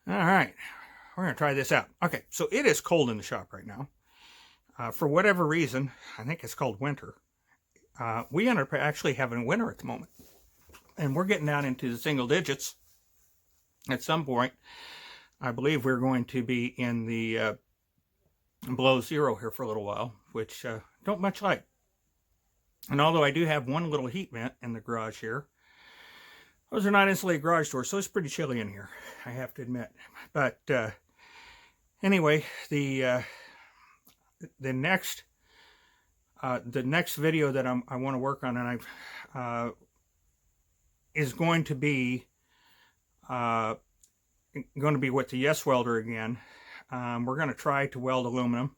All right, we're going to try this out. Okay, so it is cold in the shop right now. For whatever reason, I think it's called winter. We end up actually having winter at the moment. And we're getting down into the single digits. At some point, I believe we're going to be in the below zero here for a little while, which don't much like. And although I do have one little heat vent in the garage here, those are not insulated garage doors, so it's pretty chilly in here, I have to admit. But anyway, the next video that I want to work on, and is going to be with the Yeswelder again. We're going to try to weld aluminum,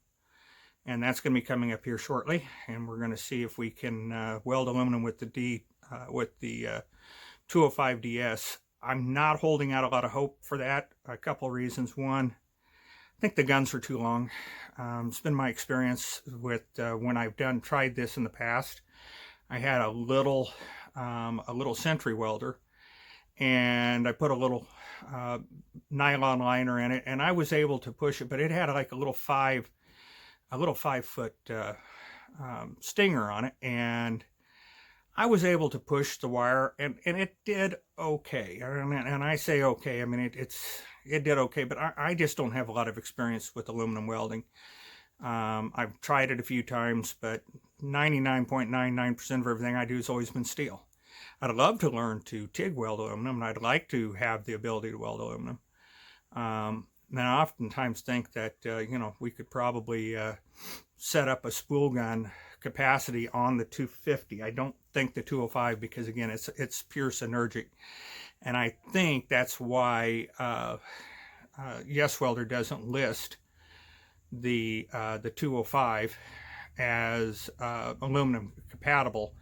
and that's going to be coming up here shortly. And we're going to see if we can weld aluminum with the 205DS. I'm not holding out a lot of hope for that. A couple of reasons. One, I think the guns are too long. It's been my experience with when I've tried this in the past. I had a little Sentry welder, and I put a little nylon liner in it, and I was able to push it, but it had like a little 5-foot stinger on it, and I was able to push the wire, and it did okay. And I say okay, I mean it did okay, but I just don't have a lot of experience with aluminum welding. I've tried it a few times, but 99.99% of everything I do has always been steel. I'd love to learn to TIG weld aluminum, and I'd like to have the ability to weld aluminum. And I oftentimes think that we could probably set up a spool gun capacity on the 250. I don't think the 205, because again it's pure synergic, and I think that's why Yeswelder doesn't list the 205 as aluminum compatible.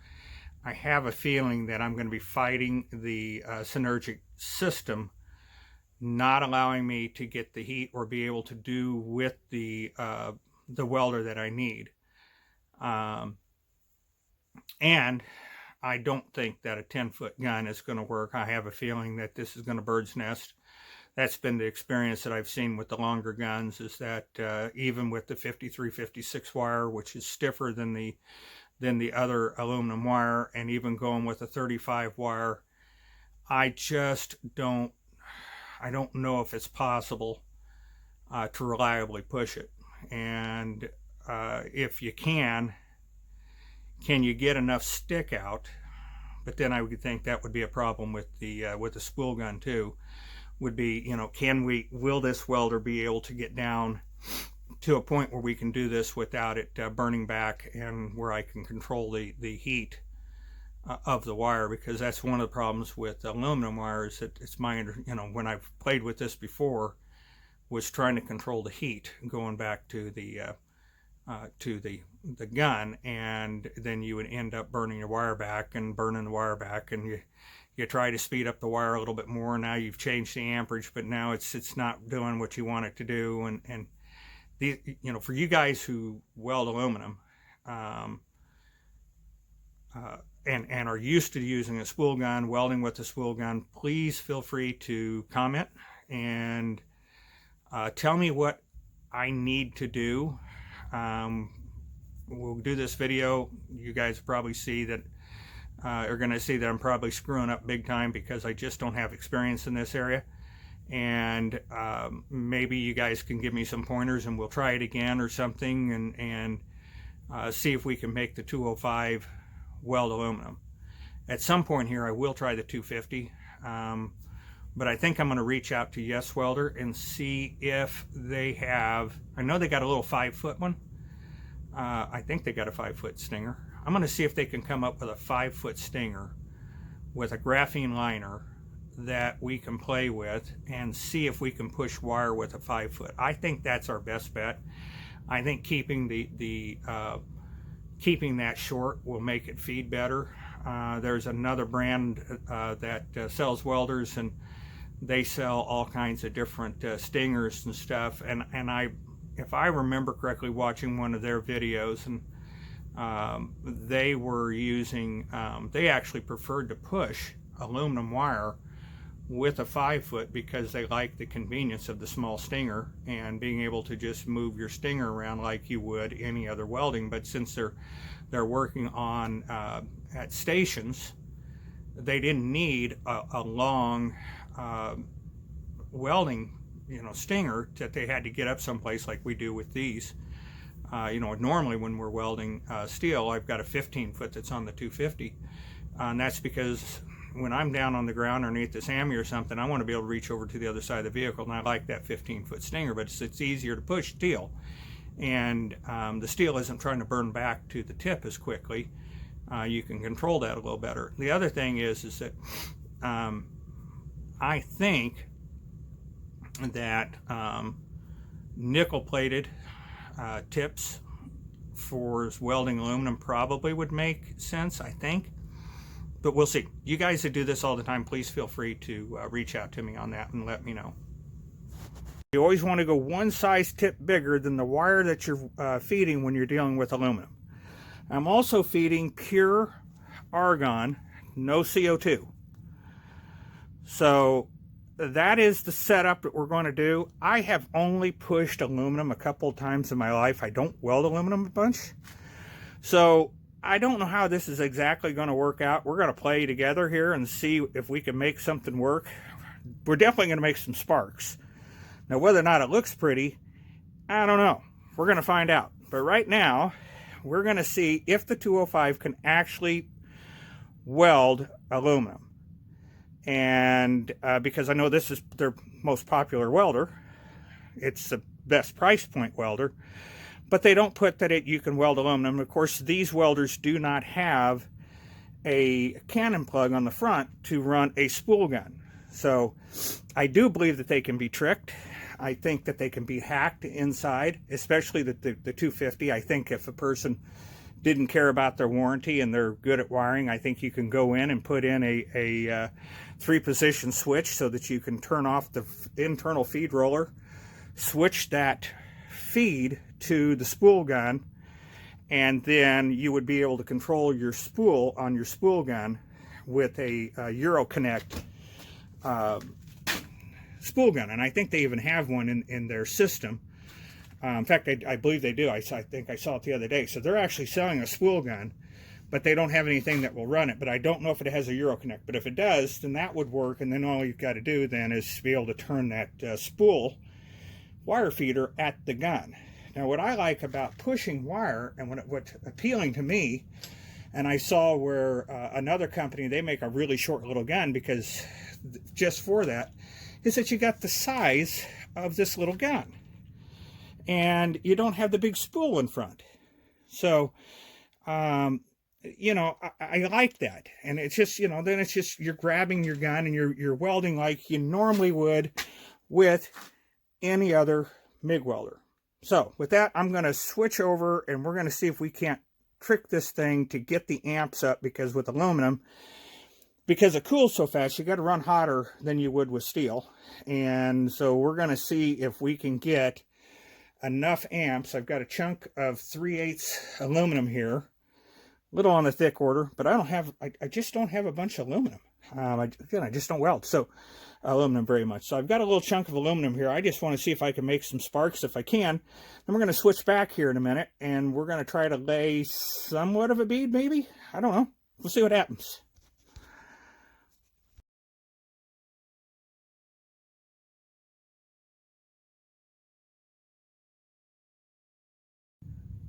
I have a feeling that I'm going to be fighting the synergic system, not allowing me to get the heat or be able to do with the welder that I need. And I don't think that a 10-foot gun is going to work. I have a feeling that this is going to bird's nest. That's been the experience that I've seen with the longer guns, is that even with the 53-56 wire, which is stiffer than the other aluminum wire, and even going with a 35 wire, I don't know if it's possible to reliably push it. And if you can you get enough stick out? But then I would think that would be a problem with the spool gun too. Would be, will this welder be able to get down to a point where we can do this without it burning back, and where I can control the heat of the wire? Because that's one of the problems with aluminum wires. That it's my, when I've played with this before, was trying to control the heat going back to the gun, and then you would end up burning your wire back and burning the wire back, and you try to speed up the wire a little bit more. Now you've changed the amperage, but now it's not doing what you want it to do. And the, for you guys who weld aluminum and are used to using a spool gun, welding with a spool gun, please feel free to comment and tell me what I need to do. We'll do this video. You guys probably see that are going to see that I'm probably screwing up big time, because I just don't have experience in this area. And maybe you guys can give me some pointers, and we'll try it again or something, and see if we can make the 205 weld aluminum. At some point here I will try the 250, but I think I'm going to reach out to Yeswelder and see if they have, I know they got a little 5-foot one. I think they got a 5-foot stinger. I'm going to see if they can come up with a 5-foot stinger with a graphene liner that we can play with, and see if we can push wire with a 5-foot. I think that's our best bet. I think keeping keeping that short will make it feed better. There's another brand that sells welders, and they sell all kinds of different stingers and stuff. And if I remember correctly, watching one of their videos, and they were using, they actually preferred to push aluminum wire with a 5-foot because they like the convenience of the small stinger and being able to just move your stinger around like you would any other welding. But since they're working on at stations, they didn't need a long welding, stinger that they had to get up someplace like we do with these. Normally when we're welding steel, I've got a 15-foot that's on the 250, and that's because when I'm down on the ground underneath this hammy or something, I want to be able to reach over to the other side of the vehicle, and I like that 15-foot stinger, but it's easier to push steel, and the steel isn't trying to burn back to the tip as quickly. You can control that a little better. The other thing is that I think that nickel-plated tips for welding aluminum probably would make sense, I think. But we'll see. You guys that do this all the time, please feel free to reach out to me on that and let me know. You always want to go one size tip bigger than the wire that you're feeding when you're dealing with aluminum. I'm also feeding pure argon, no CO2. So that is the setup that we're going to do. I have only pushed aluminum a couple of times in my life. I don't weld aluminum a bunch. So I don't know how this is exactly going to work out. We're going to play together here and see if we can make something work. We're definitely going to make some sparks. Now, whether or not it looks pretty, I don't know. We're going to find out. But right now, we're going to see if the 205 can actually weld aluminum. And because I know this is their most popular welder, it's the best price point welder. But they don't put that you can weld aluminum. Of course, these welders do not have a cannon plug on the front to run a spool gun. So I do believe that they can be tricked. I think that they can be hacked inside, especially the 250. I think if a person didn't care about their warranty and they're good at wiring, I think you can go in and put in a 3-position switch so that you can turn off the internal feed roller, switch that feed to the spool gun, and then you would be able to control your spool on your spool gun with a Euro Connect spool gun. And I think they even have one in their system. In fact, I believe they do. I think I saw it the other day. So they're actually selling a spool gun, but they don't have anything that will run it. But I don't know if it has a Euro Connect. But if it does, then that would work. And then all you've got to do then is be able to turn that spool wire feeder at the gun. Now, what I like about pushing wire, and what's appealing to me, and I saw where another company, they make a really short little gun because just for that, is that you got the size of this little gun. And you don't have the big spool in front. So, I like that. And it's just, then it's just you're grabbing your gun and you're welding like you normally would with any other MIG welder. So with that, I'm going to switch over and we're going to see if we can't trick this thing to get the amps up, because with aluminum, because it cools so fast, you got to run hotter than you would with steel. And so we're going to see if we can get enough amps. I've got a chunk of 3/8 aluminum here, a little on the thick order, but I just don't have a bunch of aluminum. I just don't weld aluminum very much. So I've got a little chunk of aluminum here. I just want to see if I can make some sparks if I can. Then we're going to switch back here in a minute, and we're going to try to lay somewhat of a bead, maybe. I don't know. We'll see what happens.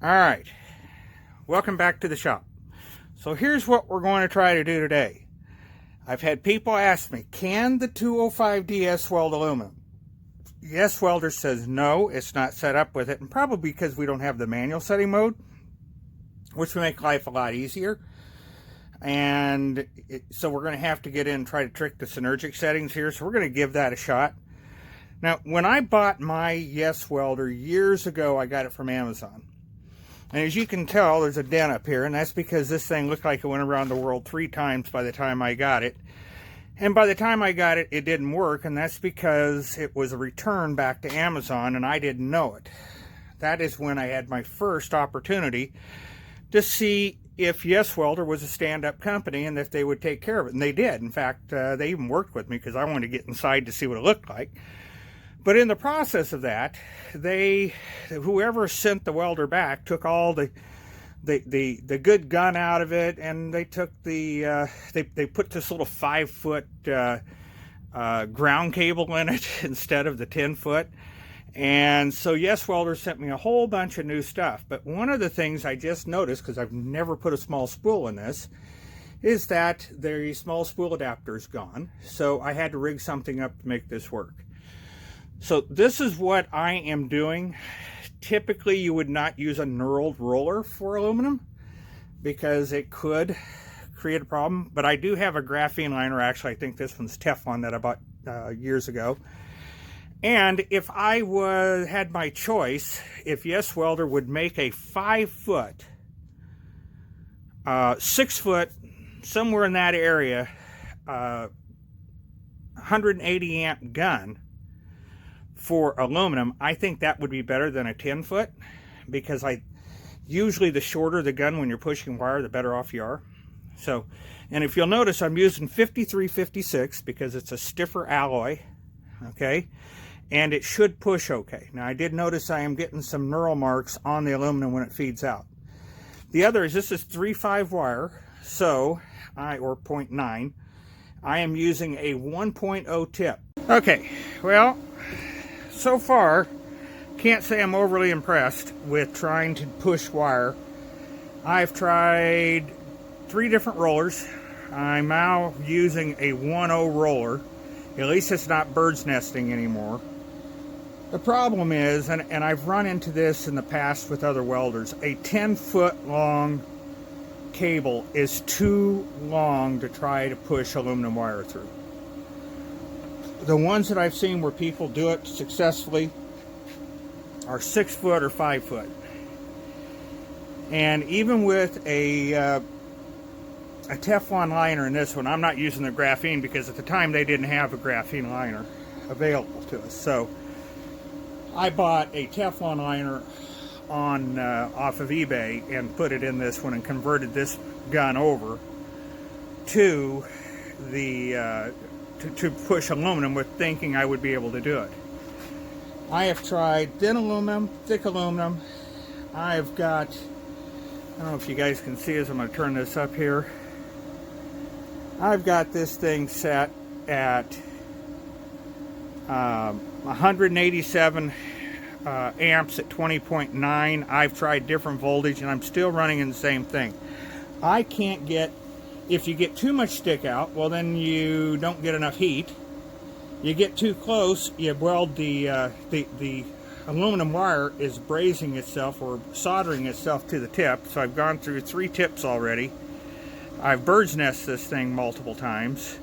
All right, welcome back to the shop. So here's what we're going to try to do today. I've had people ask me, can the 205DS weld aluminum? Yeswelder says no, it's not set up with it, and probably because we don't have the manual setting mode, which would make life a lot easier. And so we're going to have to get in and try to trick the synergic settings here, so we're going to give that a shot. Now, when I bought my Yeswelder years ago, I got it from Amazon. And as you can tell, there's a dent up here, and that's because this thing looked like it went around the world 3 times by the time I got it. And by the time I got it, it didn't work, and that's because it was a return back to Amazon, and I didn't know it. That is when I had my first opportunity to see if Yeswelder was a stand-up company and if they would take care of it. And they did. In fact, they even worked with me because I wanted to get inside to see what it looked like. But in the process of that, whoever sent the welder back took all the good gun out of it, and they took they put this little 5-foot ground cable in it instead of the 10-foot. And so Yeswelder sent me a whole bunch of new stuff. But one of the things I just noticed, because I've never put a small spool in this, is that the small spool adapter is gone. So I had to rig something up to make this work. So this is what I am doing. Typically you would not use a knurled roller for aluminum because it could create a problem. But I do have a graphene liner. Actually, I think this one's Teflon that I bought years ago. And if I had my choice, if Yeswelder would make a 5-foot, 6-foot, somewhere in that area, 180 amp gun for aluminum, I think that would be better than a 10-foot, because usually the shorter the gun when you're pushing wire, the better off you are. So, and if you'll notice, I'm using 5356 because it's a stiffer alloy, okay? And it should push okay. Now I did notice I am getting some knurl marks on the aluminum when it feeds out. The other is this is 3.5 wire, so or 0.9. I am using a 1.0 tip. Okay, well, so far can't say I'm overly impressed with trying to push wire. I've tried 3 different rollers. I'm now using a 1.0 roller. At least it's not bird's nesting anymore. The problem is, and I've run into this in the past with other welders, a 10-foot long cable is too long to try to push aluminum wire through. The ones that I've seen where people do it successfully are 6-foot or 5-foot. And even with a Teflon liner in this one, I'm not using the graphene because at the time they didn't have a graphene liner available to us. So I bought a Teflon liner on off of eBay and put it in this one and converted this gun over to the to push aluminum with thinking I would be able to do it. I have tried thin aluminum, thick aluminum. I've got, I don't know if you guys can see as I'm going to turn this up here. I've got this thing set at 187 amps at 20.9. I've tried different voltage and I'm still running in the same thing. I can't get, if you get too much stick out, well then you don't get enough heat. You get too close, you weld the aluminum wire is brazing itself or soldering itself to the tip. So I've gone through 3 tips already. I've bird's nested this thing multiple times,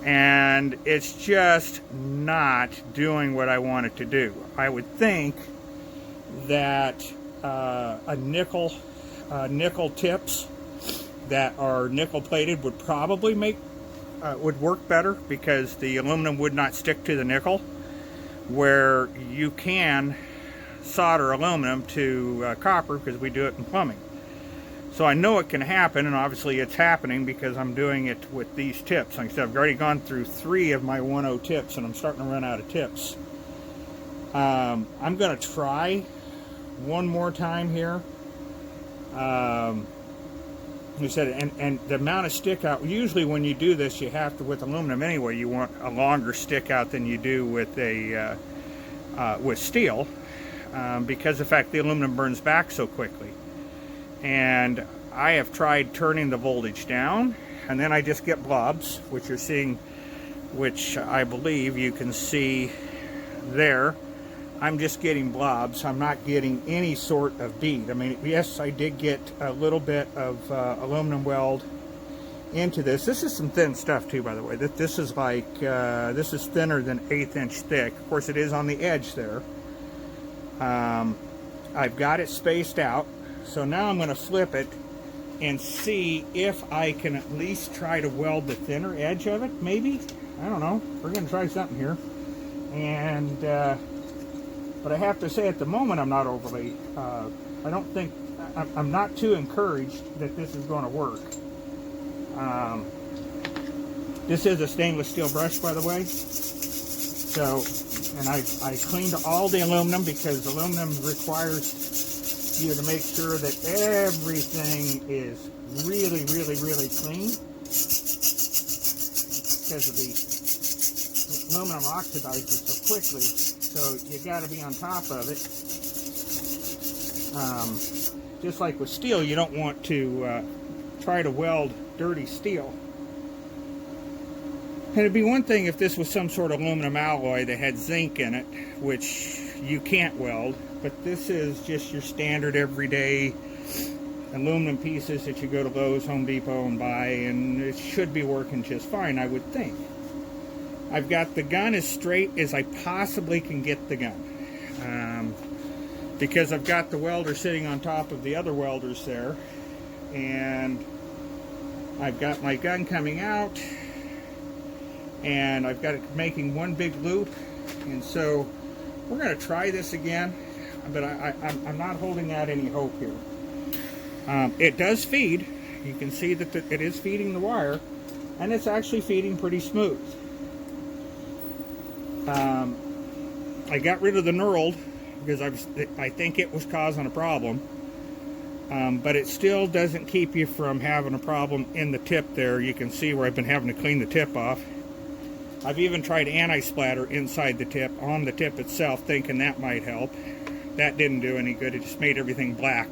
and it's just not doing what I want it to do. I would think that nickel tips that are nickel plated would probably would work better because the aluminum would not stick to the nickel, where you can solder aluminum to copper because we do it in plumbing. So I know it can happen, and obviously it's happening because I'm doing it with these tips. Like I said, I've already gone through 3 of my 1.0 tips, and I'm starting to run out of tips. I'm going to try one more time here. Like I said, and the amount of stick out, usually when you do this, you have to, with aluminum anyway, you want a longer stick out than you do with with steel, because of the fact the aluminum burns back so quickly. And I have tried turning the voltage down, and then I just get blobs, which you're seeing, which I believe you can see there. I'm just getting blobs. I'm not getting any sort of bead. I mean, yes, I did get a little bit of aluminum weld into this. This is some thin stuff too, by the way. This is like, this is thinner than 1/8 inch thick. Of course, it is on the edge there. I've got it spaced out. So now I'm going to flip it and see if I can at least try to weld the thinner edge of it, maybe. I don't know. We're going to try something here. And, but I have to say at the moment I'm not overly, I don't think, I'm not too encouraged that this is going to work. This is a stainless steel brush, by the way. So, and I cleaned all the aluminum because aluminum requires you to make sure that everything is really, really, really clean because of the aluminum oxidizes so quickly. So you got to be on top of it. Just like with steel, you don't want to try to weld dirty steel. And it'd be one thing if this was some sort of aluminum alloy that had zinc in it, which you can't weld, but this is just your standard everyday aluminum pieces that you go to Lowe's, Home Depot and buy, and it should be working just fine, I would think. I've got the gun as straight as I possibly can get the gun. Because I've got the welder sitting on top of the other welders there, and I've got my gun coming out, and I've got it making one big loop, and so we're going to try this again, but I'm not holding out any hope here. It does feed. You can see that it is feeding the wire, and it's actually feeding pretty smooth. I got rid of the knurled because I think it was causing a problem, but it still doesn't keep you from having a problem in the tip there. You can see where I've been having to clean the tip off. I've even tried anti-splatter inside the tip, on the tip itself, thinking that might help. That didn't do any good. It just made everything black.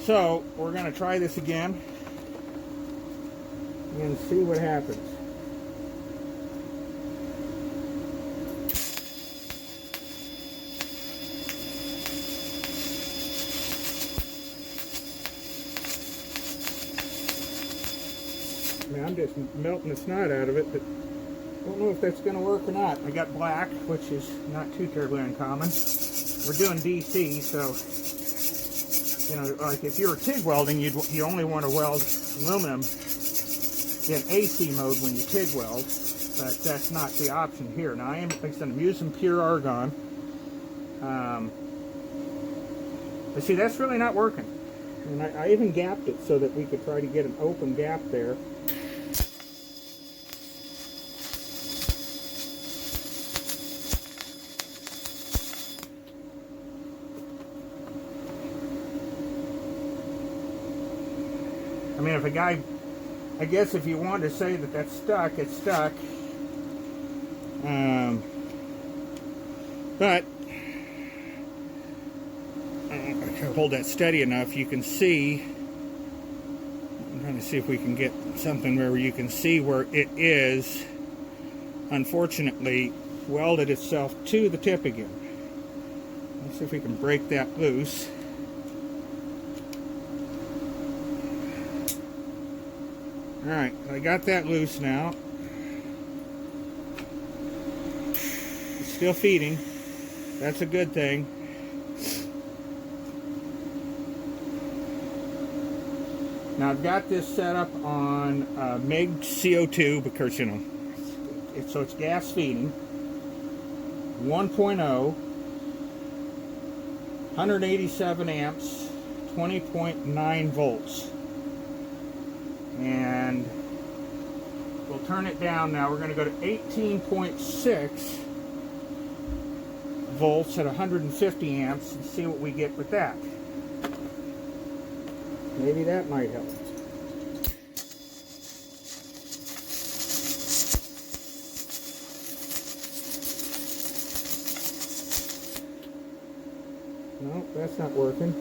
So we're going to try this again and see what happens. I mean, I'm just melting the snot out of it, but I don't know if that's going to work or not. I got black, which is not too terribly uncommon. We're doing DC, so, you know, like if you were TIG welding, you only want to weld aluminum in AC mode when you TIG weld, but that's not the option here. Now, like I said, I'm using pure Argon. But see, that's really not working. And I even gapped it so that we could try to get an open gap there. I mean, if a guy, I guess if you want to say that that's stuck, it's stuck. But I can hold that steady enough. You can see, I'm trying to see if we can get something where you can see where it is, unfortunately, welded itself to the tip again. Let's see if we can break that loose. Alright, I got that loose now. It's still feeding. That's a good thing. Now I've got this set up on MIG CO2 because, you know, so it's gas feeding. 1.0, 187 amps, 20.9 volts. And we'll turn it down now. We're going to go to 18.6 volts at 150 amps and see what we get with that. Maybe that might help. No, that's not working.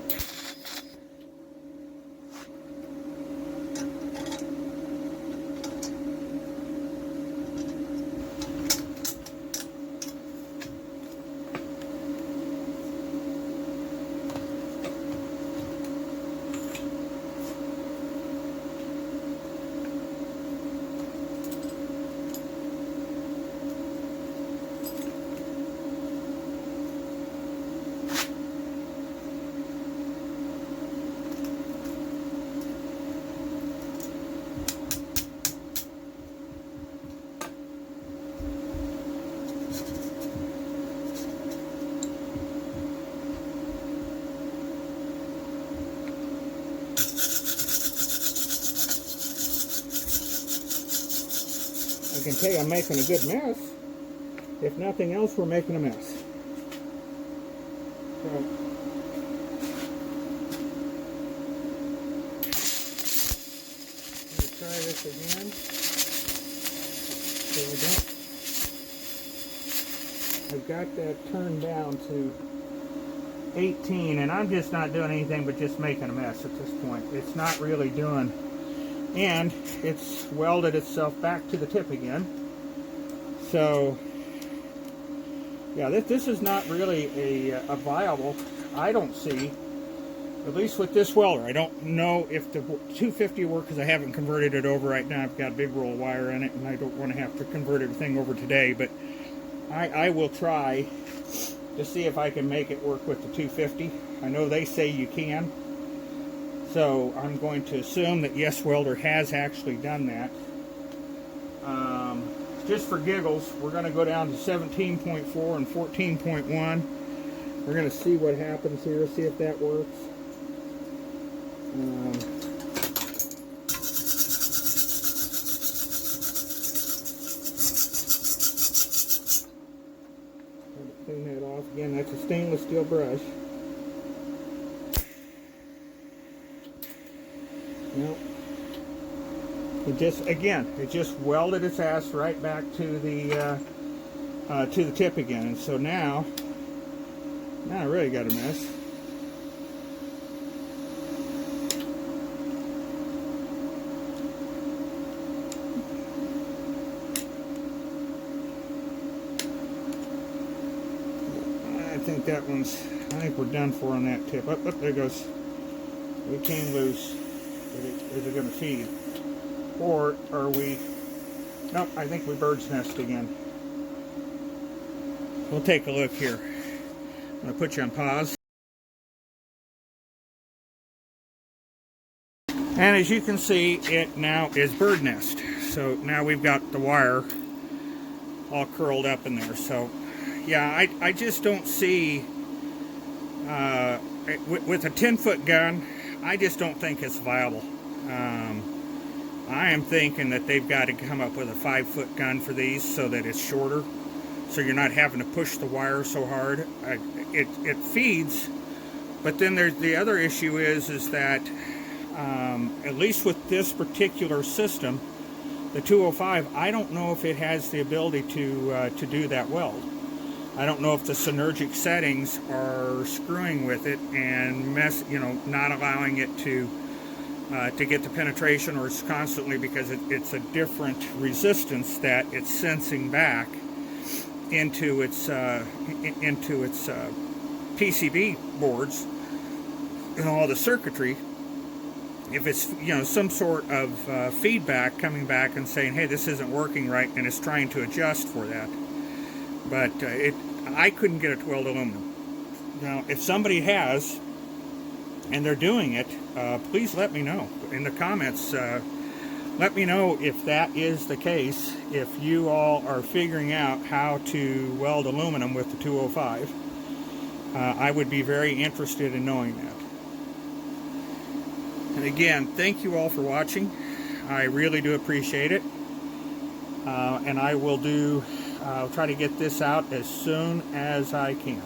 I can tell you I'm making a good mess. If nothing else, we're making a mess. So, let's try this again. So I've got that turned down to 18, and I'm just not doing anything but just making a mess at this point. It's not really doing, and it's welded itself back to the tip again. So yeah, this is not really a viable, I don't see, at least with this welder. I don't know if the 250 will work because I haven't converted it over right now. I've got a big roll of wire in it, and I don't want to have to convert everything over today, but I will try to see if I can make it work with the 250. I know they say you can, so I'm going to assume that Yeswelder has actually done that. Just for giggles, we're going to go down to 17.4 and 14.1. We're going to see what happens here, see if that works. Clean that off again. That's a stainless steel brush. Nope. It just welded its ass right back to the tip again. And so now I really got a mess. I think we're done for on that tip. Oh, there it goes. We came loose. Is it going to feed? Or are we... Nope, I think we bird's nest again. We'll take a look here. I'm going to put you on pause. And as you can see, it now is bird nest. So now we've got the wire all curled up in there. So yeah, I just don't see... with a 10-foot gun, I just don't think it's viable. I am thinking that they've got to come up with a 5-foot gun for these so that it's shorter, so you're not having to push the wire so hard. It feeds, but then there's the other issue is that at least with this particular system, the 205, I don't know if it has the ability to do that weld. I don't know if the synergic settings are screwing with it and not allowing it to get the penetration, or it's constantly, because it's a different resistance that it's sensing back into its PCB boards and all the circuitry. If it's some sort of feedback coming back and saying, hey, this isn't working right, and it's trying to adjust for that. But I couldn't get it to weld aluminum. Now, if somebody has, and they're doing it, please let me know in the comments. Let me know if that is the case, if you all are figuring out how to weld aluminum with the 205. I would be very interested in knowing that. And again, thank you all for watching. I really do appreciate it. And I'll try to get this out as soon as I can.